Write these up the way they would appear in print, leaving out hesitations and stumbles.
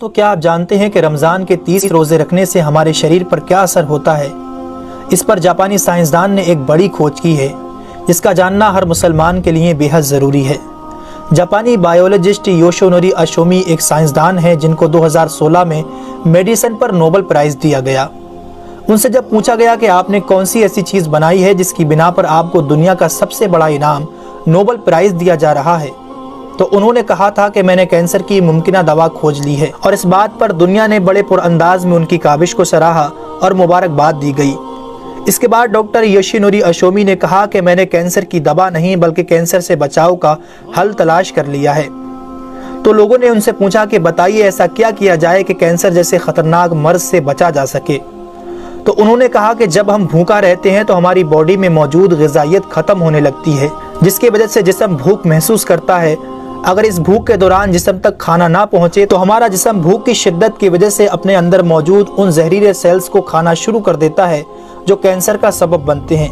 تو کیا آپ جانتے ہیں کہ رمضان کے 30 روزے رکھنے سے ہمارے شریر پر کیا اثر ہوتا ہے؟ اس پر جاپانی سائنسدان نے ایک بڑی کھوج کی ہے جس کا جاننا ہر مسلمان کے لیے بے حد ضروری ہے۔ جاپانی بائیولوجسٹ یوشونوری اشومی ایک سائنسدان ہیں جن کو 2016 میں میڈیسن پر نوبل پرائز دیا گیا۔ ان سے جب پوچھا گیا کہ آپ نے کون سی ایسی چیز بنائی ہے جس کی بنا پر آپ کو دنیا کا سب سے بڑا انعام نوبل پرائز دیا جا رہا ہے، تو انہوں نے کہا تھا کہ میں نے کینسر کی ممکنہ دوا کھوج لی ہے، اور اس بات پر دنیا نے بڑے پر انداز میں ان کی کاوش کو سراہا اور مبارکباد دی گئی۔ اس کے بعد ڈاکٹر یوشینوری اشومی نے کہا کہ میں نے کینسر کی دوا نہیں بلکہ کینسر سے بچاؤ کا حل تلاش کر لیا ہے۔ تو لوگوں نے ان سے پوچھا کہ بتائیے ایسا کیا کیا جائے کہ کینسر جیسے خطرناک مرض سے بچا جا سکے؟ تو انہوں نے کہا کہ جب ہم بھوکا رہتے ہیں تو ہماری باڈی میں موجود غذائیت ختم ہونے لگتی ہے، جس کی وجہ سے جسم بھوک محسوس کرتا ہے۔ اگر اس بھوک کے دوران جسم تک کھانا نہ پہنچے تو ہمارا جسم بھوک کی شدت کی وجہ سے اپنے اندر موجود ان زہریلے سیلز کو کھانا شروع کر دیتا ہے جو کینسر کا سبب بنتے ہیں۔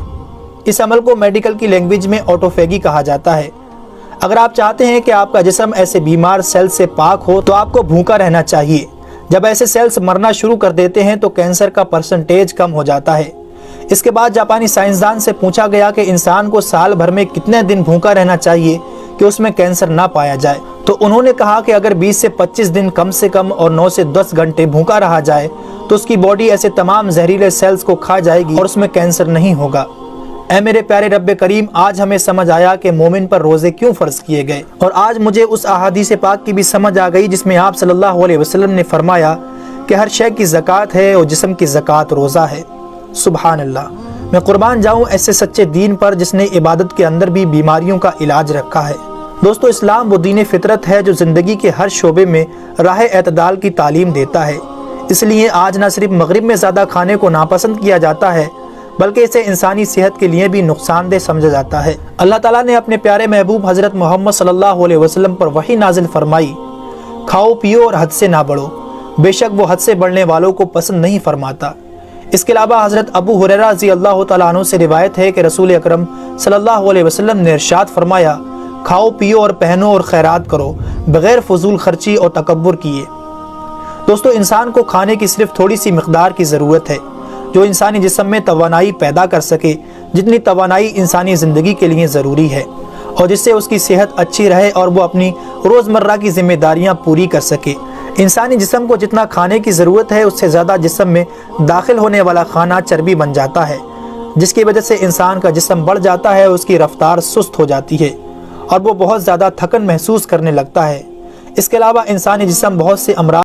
اس عمل کو میڈیکل کی لینگویج میں آٹوفیگی کہا جاتا ہے۔ اگر آپ چاہتے ہیں کہ آپ کا جسم ایسے بیمار سیلز سے پاک ہو تو آپ کو بھوکا رہنا چاہیے۔ جب ایسے سیلز مرنا شروع کر دیتے ہیں تو کینسر کا پرسنٹیج کم ہو جاتا ہے۔ اس کے بعد جاپانی سائنسدان سے پوچھا گیا کہ انسان کو سال بھر میں کتنے دن بھوکا رہنا چاہیے کہ اس میں کینسر نہ پایا جائے؟ تو انہوں نے کہا کہ اگر 20 سے 25 دن کم سے کم اور 9 سے 10 گھنٹے بھوکا رہا جائے تو اس کی باڈی ایسے تمام زہریلے سیلز کو کھا جائے گی اور اس میں کینسر نہیں ہوگا۔ اے میرے پیارے رب کریم، آج ہمیں سمجھ آیا کہ مومن پر روزے کیوں فرض کیے گئے، اور آج مجھے اس احادیث پاک کی بھی سمجھ آ گئی جس میں آپ صلی اللہ علیہ وسلم نے فرمایا کہ ہر شے کی زکوٰۃ ہے اور جسم کی زکوٰۃ روزہ ہے۔ سبحان اللہ! میں قربان جاؤں ایسے سچے دین پر جس نے عبادت کے اندر بھی بیماریوں کا علاج رکھا ہے۔ دوستو، اسلام وہ دین فطرت ہے جو زندگی کے ہر شعبے میں راہ اعتدال کی تعلیم دیتا ہے۔ اس لیے آج نہ صرف مغرب میں زیادہ کھانے کو ناپسند کیا جاتا ہے بلکہ اسے انسانی صحت کے لیے بھی نقصان دہ سمجھا جاتا ہے۔ اللہ تعالیٰ نے اپنے پیارے محبوب حضرت محمد صلی اللہ علیہ وسلم پر وحی نازل فرمائی، کھاؤ پیو اور حد سے نہ بڑھو، بے شک وہ حد سے بڑھنے والوں کو پسند نہیں فرماتا۔ اس کے علاوہ حضرت ابو ہریرہ رضی اللہ تعالیٰ عنہ سے روایت ہے کہ رسول اکرم صلی اللہ علیہ وسلم نے ارشاد فرمایا، کھاؤ پیو اور پہنو اور خیرات کرو بغیر فضول خرچی اور تکبر کیے۔ دوستو، انسان کو کھانے کی صرف تھوڑی سی مقدار کی ضرورت ہے جو انسانی جسم میں توانائی پیدا کر سکے، جتنی توانائی انسانی زندگی کے لیے ضروری ہے، اور جس سے اس کی صحت اچھی رہے اور وہ اپنی روزمرہ کی ذمہ داریاں پوری کر سکے۔ انسانی جسم کو جتنا کھانے کی ضرورت ہے اس سے زیادہ جسم میں داخل ہونے والا کھانا چربی بن جاتا ہے، جس کی وجہ سے انسان کا جسم بڑھ جاتا ہے، اس کی رفتار سست ہو جاتی ہے اور وہ بہت زیادہ تھکن محسوس کرنے لگتا ہے۔ اس کے علاوہ انسانی جسم بہت سے امراض